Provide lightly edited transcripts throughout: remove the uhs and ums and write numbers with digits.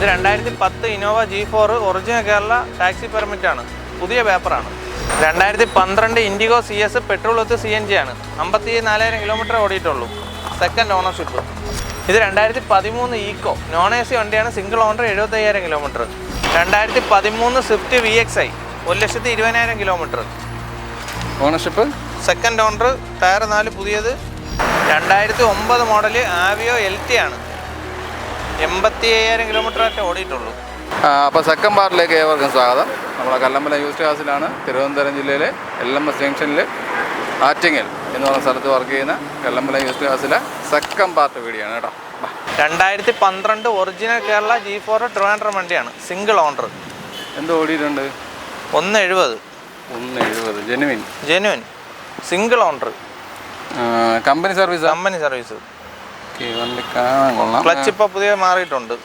ഇത് 2010 Innova G4 original Kerala taxi permit ആണ്, പുതിയ പേപ്പറാണ്. 2012 Indigo CS petrol with CNG ആണ്, 54,000 കിലോമീറ്റർ ഓടിയിട്ടുള്ളൂ, സെക്കൻഡ് ഓണർഷിപ്പ്. ഇത് 2013 ഈക്കോ നോൺ AC വണ്ടിയാണ്, single owner, 75,000 kilometre. 2013 Swift VXI 1,20,000 kilometre, ownership, second owner, tyre 4 പുതിയത്. 2009 മോഡൽ ആവിയോ LT ആണ്, 85,000 കിലോമീറ്റർ ആയിട്ട് ഓടിയിട്ടുള്ളൂ. അപ്പോൾ സെക്കൻഡ് പാർട്ടിലേക്ക് ഏവർക്കും സ്വാഗതം. നമ്മളെ കല്ലമ്പലം യൂസ്ഡ് കാസിലാണ്, തിരുവനന്തപുരം ജില്ലയിലെ LMS ജംഗ്ഷനിൽ ആറ്റിങ്ങൽ എന്ന് പറയുന്ന സ്ഥലത്ത് വർക്ക് ചെയ്യുന്ന കല്ലമ്പലം യൂസ്ഡ് കാസിലെ സെക്കൻഡ് പാർട്ട് വീഡിയോ ആണ് കേട്ടോ. 2012 ഒറിജിനൽ കേരള G4 ട്രിവാൻഡ്രം വണ്ടിയാണ്, സിംഗിൾ ഓണർ. എന്ത് ഓടിയിട്ടുണ്ട്? 170 genuine single owner. Company service? Company service. വണ്ടി കാണാൻ കൊള്ളാം. ക്ലച്ച് ഇപ്പോൾ പുതിയ മാറിയിട്ടുണ്ട്.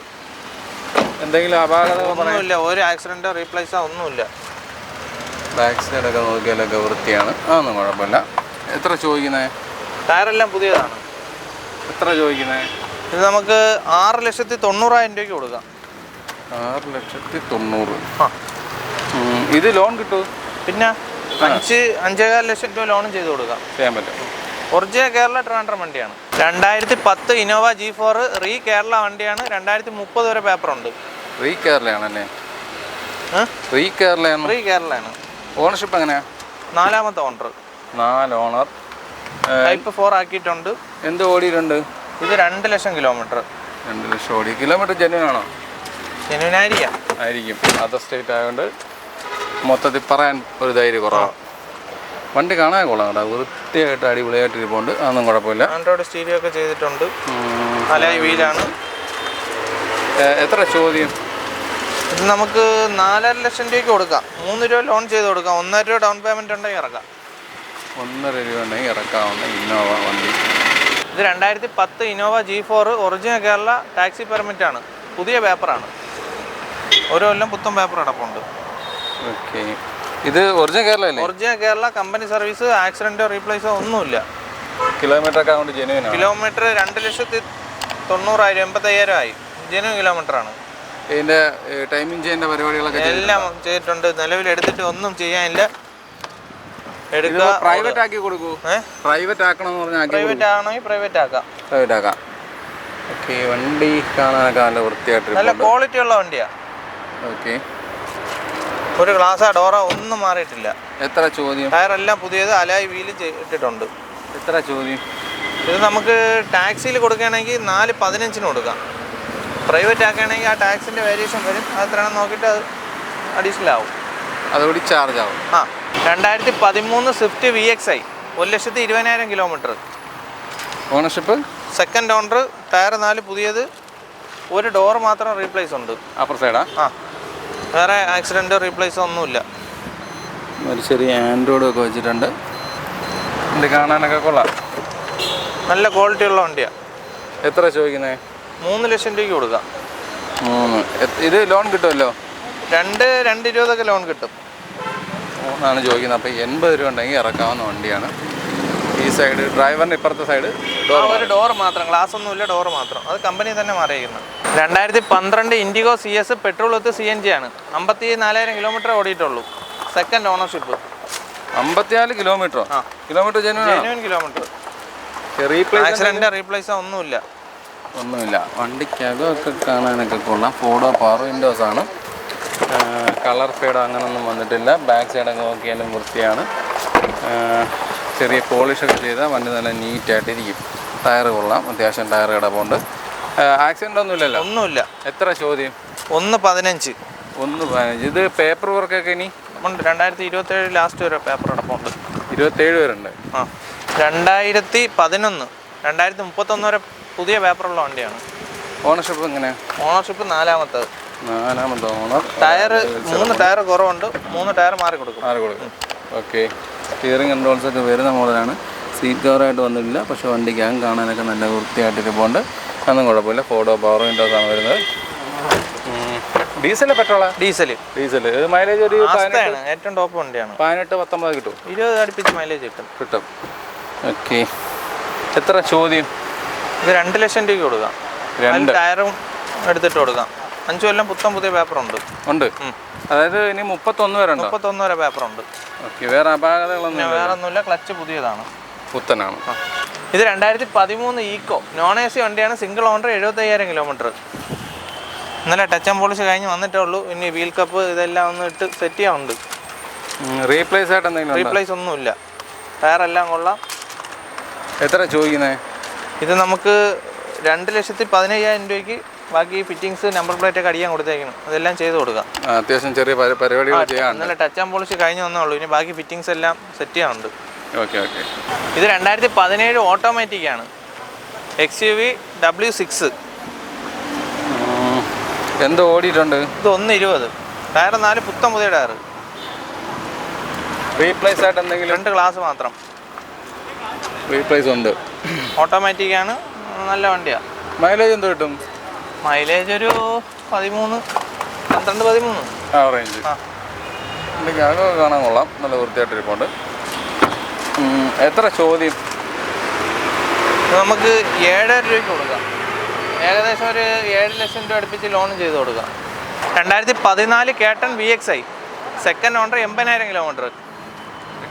എന്തെങ്കിലും അപാകത? ഒന്നുമില്ല, ഒരു ആക്സിഡൻറ്റോ റീപ്ലേസോ ഒന്നുമില്ല. ബാക്ക് സൈഡൊക്കെ നോക്കിയാലൊക്കെ വൃത്തിയാണ്, അതൊന്നും കുഴപ്പമില്ല. എത്ര ചോദിക്കുന്നത്? ടയറെല്ലാം പുതിയതാണ്. എത്ര ചോദിക്കുന്നത്? ഇത് നമുക്ക് 6,90,000 രൂപയ്ക്ക് കൊടുക്കാം. 6,90,000. ഇത് ലോൺ കിട്ടുമോ? പിന്നെ 5.25 ലക്ഷം രൂപ ലോണും ചെയ്ത് കൊടുക്കാം, ചെയ്യാൻ പറ്റും. ഒറിജിനൽ കേരള ട്രിവാൻഡ്രം വണ്ടിയാണ്. 2010 ഇന്നോവ G4 റീ കേരള വണ്ടിയാണ്, 2030 വരെ പേപ്പറുണ്ട്. റീ കേരളയാണല്ലേ? റീ കേരളയാണ്. ഓണർഷിപ്പ് എങ്ങനെയാ? 4ാമത്തെ ഓണർ. 4 ഓണർ. ടൈപ്പ് 4 ആക്കിയിട്ടുണ്ട്. എന്ത് ഓടിയിട്ടുണ്ട്? ഇത് 2 ലക്ഷം കിലോമീറ്റർ. 2 ലക്ഷം ഓടി. കിലോമീറ്റർ ജെന്യുവനാണോ? ജെന്യുവനായിരിക്കും. അതർ സ്റ്റേറ്റ് ആയതുകൊണ്ട് മൊത്തത്തിൽ പറയാൻ ഒരു ധൈര്യം കുറവാണ്. വണ്ടി കാണാൻ കൊള്ളാം കേട്ടോ, വൃത്തിയായിട്ട് അടിപൊളിയായിട്ട് ഇരിപ്പുണ്ട്, അതൊന്നും കുഴപ്പമില്ല. ആൻഡ്രോയിഡ് സ്റ്റീരിയോ ഒക്കെ ചെയ്തിട്ടുണ്ട്, അലോയ് വീലാണ്. എത്ര ചോദ്യം? ഇത് നമുക്ക് 4.5 ലക്ഷം രൂപയ്ക്ക് കൊടുക്കാം, 3 രൂപ ലോൺ ചെയ്ത് കൊടുക്കാം, 1.5 രൂപ ഡൗൺ പേയ്മെൻറ്റ് ഉണ്ടെങ്കിൽ ഇറക്കാം. 1.5 രൂപ ഉണ്ടെങ്കിൽ ഇറക്കാവുന്ന ഇന്നോവ വണ്ടി. ഇത് 2010 Innova G4 original Kerala taxi permit ആണ്, പുതിയ പേപ്പറാണ്, ഓരോ കൊല്ലം പുത്തൻ പേപ്പർ അടപ്പുണ്ട്. ഓക്കെ, ഇത് ഒറിജിനൽ കേരള അല്ലേ? ഒറിജിനൽ കേരള, കമ്പനി സർവീസ്, ആക്സിഡൻറ്റോ റീപ്ലേസോ ഒന്നുമില്ല. കിലോമീറ്റർ ഒക്കെ ആവുകൊണ്ട് ജെന്യുവനാണ്. കിലോമീറ്റർ 2,90,000 85,000 ആയി, ജെന്യുവൻ കിലോമീറ്ററാണ്. ഇതിൻ്റെ ടൈമിംഗ് ചെയ്യുന്ന പരിപാടികളൊക്കെ എല്ലാം ചെയ്തിട്ടുണ്ട്. നിലവിൽ എടുത്തിട്ട് ഒന്നും ചെയ്യാനില്ല. എടുക്കുക, പ്രൈവറ്റ് ആക്കി കൊടുക്കൂ. പ്രൈവറ്റ് ആക്കണമെന്ന് പറഞ്ഞാൽ പ്രൈവറ്റ് ആണെങ്കിൽ പ്രൈവറ്റ് ആക്കാം. ഓക്കെ, വണ്ടി കാണാനൊക്കെ നല്ല വൃത്തിയായിട്ട്, നല്ല ക്വാളിറ്റി ഉള്ള വണ്ടിയാണ്. ഓക്കെ, ഒരു ഗ്ലാസ് ഡോറ ഒന്നും മാറിയിട്ടില്ല. എത്ര ചോദ്യം? ടയറെല്ലാം പുതിയത്, അലോയ് വീല് ഇട്ടിട്ടുണ്ട്. എത്ര ചോദ്യം? ഇത് നമുക്ക് ടാക്സിയിൽ കൊടുക്കുകയാണെങ്കിൽ 4.15 കൊടുക്കാം. പ്രൈവറ്റ് ആക്കുകയാണെങ്കിൽ ആ ടാക്സിൻ്റെ വേരിയേഷൻ വരും, അത് എത്രയാണെന്ന് നോക്കിയിട്ട് അത് അഡീഷണൽ ആവും, അതുകൂടി ചാർജ് ആവും. 2013 Swift VXI 1,20,000 kilometre. Ownership, second owner, tyre 4 പുതിയത്, ഒരു ഡോർ മാത്രം റീപ്ലേസ് ഉണ്ട്. അപ്പർ സൈഡാ? വേറെ ആക്സിഡൻറ്റോ റീപ്ലേസോ ഒന്നുമില്ല. ഒരു ചെറിയ ആൻഡ്രോയിഡ് ഒക്കെ വെച്ചിട്ടുണ്ട്. വണ്ടി കാണാനൊക്കെ കൊള്ളാം, നല്ല ക്വാളിറ്റി ഉള്ള വണ്ടിയാണ്. എത്ര ചോദിക്കുന്നത്? 3 ലക്ഷം രൂപയ്ക്ക് കൊടുക്കാം. 3. ഇത് ലോൺ കിട്ടുമല്ലോ? 2,20,000 ലോൺ കിട്ടും. 3 ചോദിക്കുന്നത്. അപ്പോൾ 80 രൂപ ഉണ്ടെങ്കിൽ ഇറക്കാവുന്ന വണ്ടിയാണ്. ഈ സൈഡ് ഡ്രൈവറിൻ്റെ ഇപ്പുറത്തെ സൈഡ് ഒരു ഡോർ മാത്രം, ഗ്ലാസ് ഒന്നുമില്ല, ഡോർ മാത്രം, അത് കമ്പനി തന്നെ മാറിയിരിക്കുന്നത്. 2012 Indigo CS petrol with CNG ആണ്, 54,000 കിലോമീറ്റർ ഓടിയിട്ടുള്ളൂ, സെക്കൻഡ് ഓണർഷിപ്പ്. 54 കിലോമീറ്ററോ? Kilometre genuine kilometre. ആക്സിഡന്റ് റീപ്ലേസോ ഒന്നുമില്ല. വണ്ടിക്കകമൊക്കെ കാണാനൊക്കെ കൊള്ളാം. ഫോർഡോ പവർ വിൻഡോസ് ആണ്, കളർ ഫേഡോ അങ്ങനൊന്നും വന്നിട്ടില്ല. ബാക്ക് സൈഡൊക്കെ നോക്കിയാലും വൃത്തിയാണ്. ചെറിയ പോളിഷൊക്കെ ചെയ്താൽ വണ്ടി നല്ല നീറ്റായിട്ടിരിക്കും. ടയർ കൊള്ളാം, അത്യാവശ്യം ടയർ കിടപ്പുണ്ട്. ആക്സിഡൻ്റ് ഒന്നുമില്ലല്ലോ? ഒന്നുമില്ല. എത്ര ചോദ്യം? 1.15. 1.15. ഇത് പേപ്പർ വർക്കൊക്കെ ഇനി ഉണ്ട്, 2027 ലാസ്റ്റ് വരെ പേപ്പർ അടപ്പുണ്ട്. 27 വരെയുണ്ട്. 2011 2031 വരെ പുതിയ പേപ്പറുള്ള വണ്ടിയാണ്. ഓണർഷിപ്പ് എങ്ങനെയാണ്? ഓണർഷിപ്പ് 4ാമത്തെ ഓണർ. ടയർ 3 ടയർ കുറവുണ്ട്, 3 ടയർ മാറി കൊടുക്കും. ഓക്കെ, സ്റ്റിയറിംഗ് കൺട്രോൾസൊക്കെ വരുന്ന മോഡലാണ്. സീറ്റ് കവറായിട്ട് വന്നിട്ടില്ല, പക്ഷേ വണ്ടിക്കകം കാണാനൊക്കെ നല്ല വൃത്തിയായിട്ടിരിപ്പുണ്ട്, അതൊന്നും കുഴപ്പമില്ല. ഫോർഡോ പവർ വിൻഡോസ് ആണ് വരുന്നത്. ഡീസൽ പെട്രോളാ? ഡീസൽ. മൈലേജ് ഒരു ഏറ്റവും ടോപ്പ് വണ്ടിയാണ്. 18-19 കിട്ടും, 20 അടുപ്പിച്ച് മൈലേജ് കിട്ടും. ഓക്കെ, എത്ര ചോദ്യം? ഇത് 2 ലക്ഷം രൂപയ്ക്ക് കൊടുക്കാം. ടയറും എടുത്തിട്ട് കൊടുക്കാം. 5 കൊല്ലം പുത്തൻ പുതിയ പേപ്പറുണ്ട്. ഉണ്ട്. അതായത് ഇനി 31 വരെ ഉണ്ടോ? 31 വരെ പേപ്പറുണ്ട്. ഓക്കെ. വേറെ അപാകതകളൊന്നും വേറെ ഒന്നുമില്ല. ക്ലച്ച് പുതിയതാണ്, പുത്തനാണ്. ഇത് 2013 ഈക്കോ നോൺ AC വണ്ടിയാണ്. Single owner, 75,000 kilometre. ഇന്നലെ ടച്ച് ആൻഡ് പോളിഷ് കഴിഞ്ഞ് വന്നിട്ടേ ഉള്ളൂ. ഇനി വീൽ കപ്പ് ഇതെല്ലാം ഒന്ന് ഇട്ട് സെറ്റ് ചെയ്യാനുണ്ട്. റീപ്ലേസ് ആയിട്ട് എന്തെങ്കിലും? റീപ്ലേസ് ഒന്നുമില്ല. ടയറെല്ലാം കൊള്ളാം. എത്ര ചോദിക്കുന്നത്? ഇത് നമുക്ക് 2,15,000 രൂപയ്ക്ക് ബാക്കി ഫിറ്റിങ്സ് നമ്പർ പ്ലേറ്റ് ഒക്കെ അടിയാൻ കൊടുത്തേക്കണം. അതെല്ലാം ചെയ്ത് കൊടുക്കാം. അത്യാവശ്യം ചെറിയ പരിപാടികൾ ചെയ്യാൻ. ഇന്നലെ ടച്ച് ആൻഡ് പോളിഷ് കഴിഞ്ഞ് വന്നേ ഉള്ളൂ. ഇനി ബാക്കി ഫിറ്റിങ്സ് എല്ലാം സെറ്റ് ചെയ്യാനുണ്ട്. Okay okay. ഇത് 2017 ഓട്ടോമാറ്റിക് ആണ്. XUV W6. എന്ത് ഓടിയിട്ടുണ്ട്? ഇത് 120. ടയർ 4 പുത്തൻ പുതിയ ടയർ. റീപ്ലേസ് ആയിട്ട് എന്തെങ്കിലും? 2 ഗ്ലാസ് മാത്രം. റീപ്ലേസ് ഉണ്ട്. ഓട്ടോമാറ്റിക് ആണ്, നല്ല വണ്ടിയാണ്. മൈലേജ് എന്ത് കിട്ടും? മൈലേജ് ഒരു 13, 13. ആ റേഞ്ച്. എനിക്ക് അകം കാണാൻ കൊള്ളാം, നല്ല വൃത്തിയായിട്ടിരിപ്പുണ്ട്. എത്ര ചോദ്യം? നമുക്ക് 7,500 രൂപയ്ക്ക് കൊടുക്കാം. ഏകദേശം ഒരു 7 ലക്ഷം രൂപ അടുപ്പിച്ച് ലോൺ ചെയ്ത് കൊടുക്കാം. 2014 കേട്ടൺ VXi, second owner, 80,000 kilometre.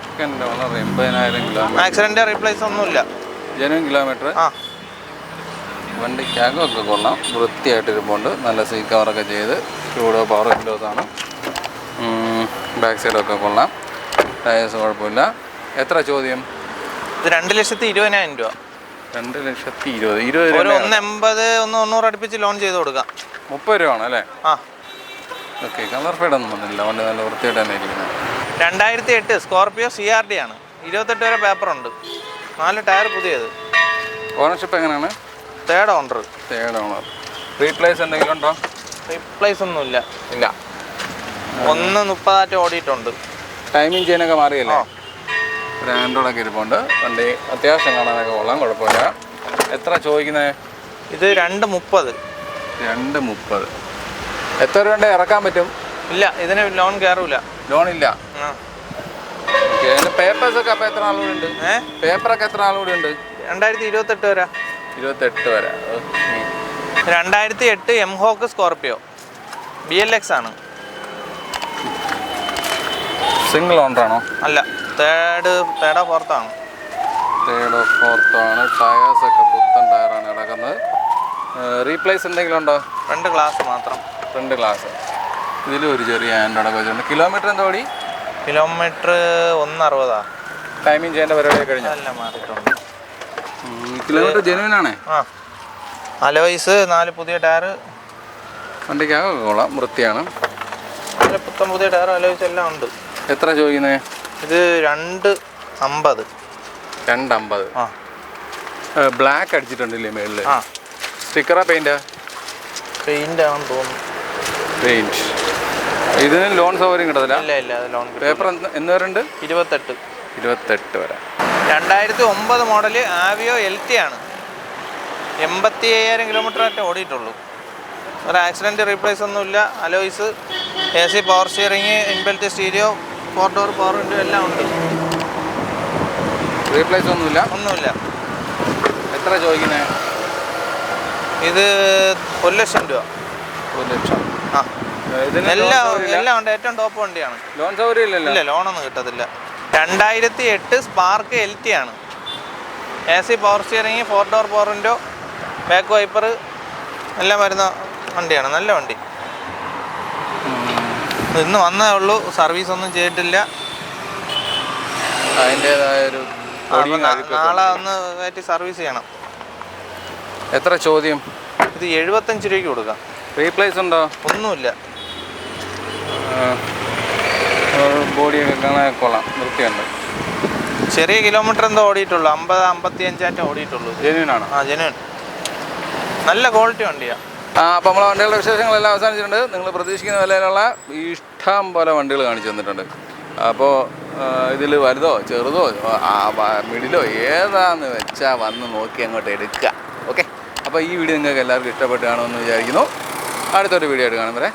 Second owner, 80,000 kilometre. Accident replace ഒന്നുമില്ല. Genuine kilometre. ആ, വണ്ടിക്ക് അകമൊക്കെ കൊള്ളാം, വൃത്തിയായിട്ടിരിപ്പുണ്ട്. നല്ല സീ കവറൊക്കെ ചെയ്ത് ചൂടോ പവർ വിൻഡോസാണ്. ബാക്ക് സൈഡൊക്കെ കൊള്ളാം. ടയേഴ്സ് കുഴപ്പമില്ല. എത്ര ചോദ്യം? ഇത് 2,20,000 രൂപ. 2,20,000. ഒരു 180, 190 അടുപ്പിച്ച് ലോൺ ചെയ്ത് കൊടുക്കാം. 30 രൂപ അല്ലേ? ആ, ഓക്കെ. കളർ ഫെയ്ഡൊന്നും വന്നില്ല, വണ്ടി നല്ല വൃത്തിയായിട്ട് തന്നെ ഇരിക്കുന്നത്. 2008 സ്കോർപിയോ CRD ആണ്. 28 വരെ പേപ്പറുണ്ട്. 4 ടയർ പുതിയത്. ഓണർഷിപ്പ് എങ്ങനെയാണ്? Third owner. Third owner. Replace എന്തെങ്കിലും ഉണ്ടോ? റീപ്ലേസ് ഒന്നുമില്ല. ഇല്ല. 130 ഓടിയിട്ടുണ്ട്. ടൈമിങ് ചെയ്യാനൊക്കെ മാറിയല്ലേ? ഒരു ആൻഡ്രോയിഡൊക്കെ ഇരിപ്പുണ്ട്. വണ്ടി അത്യാവശ്യം കാണാനൊക്കെ കൊള്ളാം, കുഴപ്പമില്ല. എത്ര ചോദിക്കുന്നത്? ഇത് 230. 230. എത്ര രൂപ ഇറക്കാൻ പറ്റും? ഇല്ല, ഇതിന് ലോൺ കയറൂല. ലോൺ ഇല്ല. ഓക്കെ. അതിൻ്റെ പേപ്പേഴ്സൊക്കെ അപ്പോൾ എത്ര ആളുകൂടി ഉണ്ട്? പേപ്പറൊക്കെ എത്ര ആളുകൂടി ഉണ്ട്? 2028 വരെ. 28 വരെ. 2008 എംഹോക്ക് സ്കോർപിയോ BLX ആണ്. സിംഗിൾ ഓണറാണോ? അല്ല, തേർഡോ ഫോർത്താണ്. തേർഡോ ഫോർത്താണ്. ടയേഴ്സൊക്കെ പുത്തൻ ടയറാണ് കിടക്കുന്നത്. റീപ്ലേസ് എന്തെങ്കിലും ഉണ്ടോ? 2 ഗ്ലാസ് മാത്രം. 2 ഗ്ലാസ്. ഇതിലും ഒരു ചെറിയ ആൻഡ്രോയിഡൊക്കെ വെച്ചിട്ടുണ്ട്. കിലോമീറ്റർ എന്താ ഓടി? കിലോമീറ്റർ 160. ടൈമിങ് ചെയ്യേണ്ട പരിപാടിയൊക്കെ കഴിഞ്ഞു? എല്ലാം മാറിയിട്ടുണ്ട്. കിലോമീറ്റർ ജെനുവിൻ ആണേ? ആ. അലോയ്സ് 4 പുതിയ ടയർ. വണ്ടിക്കാകെ കൊള്ളാം, വൃത്തിയാണ്. നല്ല പുത്തൻ പുതിയ ടയർ, അലോയ്സ് എല്ലാം ഉണ്ട്. എത്ര ചോദിക്കുന്നത്? ഇത് 250. 250. ആ. ബ്ലാക്ക് അടിച്ചിട്ടുണ്ടല്ലേ മേളിൽ? ആ. സ്റ്റിക്കറാ പെയിൻറ്റാ? പെയിൻ്റ് ആണെന്ന് തോന്നുന്നു. പെയിൻറ്റ്. ഇതിന് ലോൺ സൗകര്യം കിട്ടത്തില്ല? ഇല്ല ഇല്ല, അത് ലോൺ. പേപ്പർ എന്ന് വരെ ഉണ്ട്? 28 വരെ. 2009 മോഡൽ ആവിയോ LT ആണ്. 85,000 കിലോമീറ്റർ ആയിട്ട് ഓടിയിട്ടുള്ളൂ. ഒരു ആക്സിഡൻറ്റ് റീപ്ലേസ് ഒന്നുമില്ല. Alloys, AC power steering, inbuilt stereo, 4 door power window എല്ലാം ഉണ്ട്. റീപ്ലേസ് ഒന്നുമില്ല? ഒന്നുമില്ല. എത്ര ചോദിക്കുന്നത്? ഇത് 1 ലക്ഷം രൂപ. 1 ലക്ഷം. ആ, എല്ലാം ഉണ്ട്. ഏറ്റവും ടോപ്പ് വണ്ടിയാണ്. ലോൺ സൗകര്യം ഇല്ലല്ലോ? ഇല്ല, ലോണൊന്നും കിട്ടത്തില്ല. 2008 സ്പാർക്ക് LT ആണ്. AC power steering, 4 door power window, back wiper എല്ലാം വരുന്ന വണ്ടിയാണ്. നല്ല വണ്ടി. ഇന്ന് വന്നേ ഉള്ളൂ, സർവീസ് ഒന്നും ചെയ്തിട്ടില്ല. അതിൻ്റെതായൊരു നാളെ ഒന്ന് കയറ്റി സർവീസ് ചെയ്യണം. എത്ര ചോദ്യം? ഇത് 75 രൂപയ്ക്ക് കൊടുക്കാം. റീപ്ലേസ് ഉണ്ടോ? ഒന്നുമില്ല. ബോഡിയൊക്കെ കാണാൻ കൊള്ളാം, വൃത്തിയുണ്ട്. ചെറിയ കിലോമീറ്റർ എന്തോ ഓടിയിട്ടുള്ളൂ, 50-55 ഓടിയിട്ടുള്ളൂ. ജെന്യൂൻ ആണ്? ആ, ജെന്യൂൻ. നല്ല ക്വാളിറ്റി വണ്ടിയാണ്. അപ്പോൾ നമ്മളെ വണ്ടികളുടെ വിശേഷങ്ങളെല്ലാം അവസാനിച്ചിട്ടുണ്ട്. നിങ്ങൾ പ്രതീക്ഷിക്കുന്ന വിലയിലുള്ള ഇഷ്ടം പോലെ വണ്ടികൾ കാണിച്ചു തന്നിട്ടുണ്ട്. അപ്പോൾ ഇതിൽ വലുതോ ചെറുതോ മിഡിലോ ഏതാന്ന് വെച്ചാൽ വന്ന് നോക്കി അങ്ങോട്ട് എടുക്കുക. ഓക്കെ. അപ്പോൾ ഈ വീഡിയോ നിങ്ങൾക്ക് എല്ലാവർക്കും ഇഷ്ടപ്പെട്ട് കാണുമെന്ന് വിചാരിക്കുന്നു. അടുത്തൊരു വീഡിയോ ആയിട്ട് കാണും വരെ.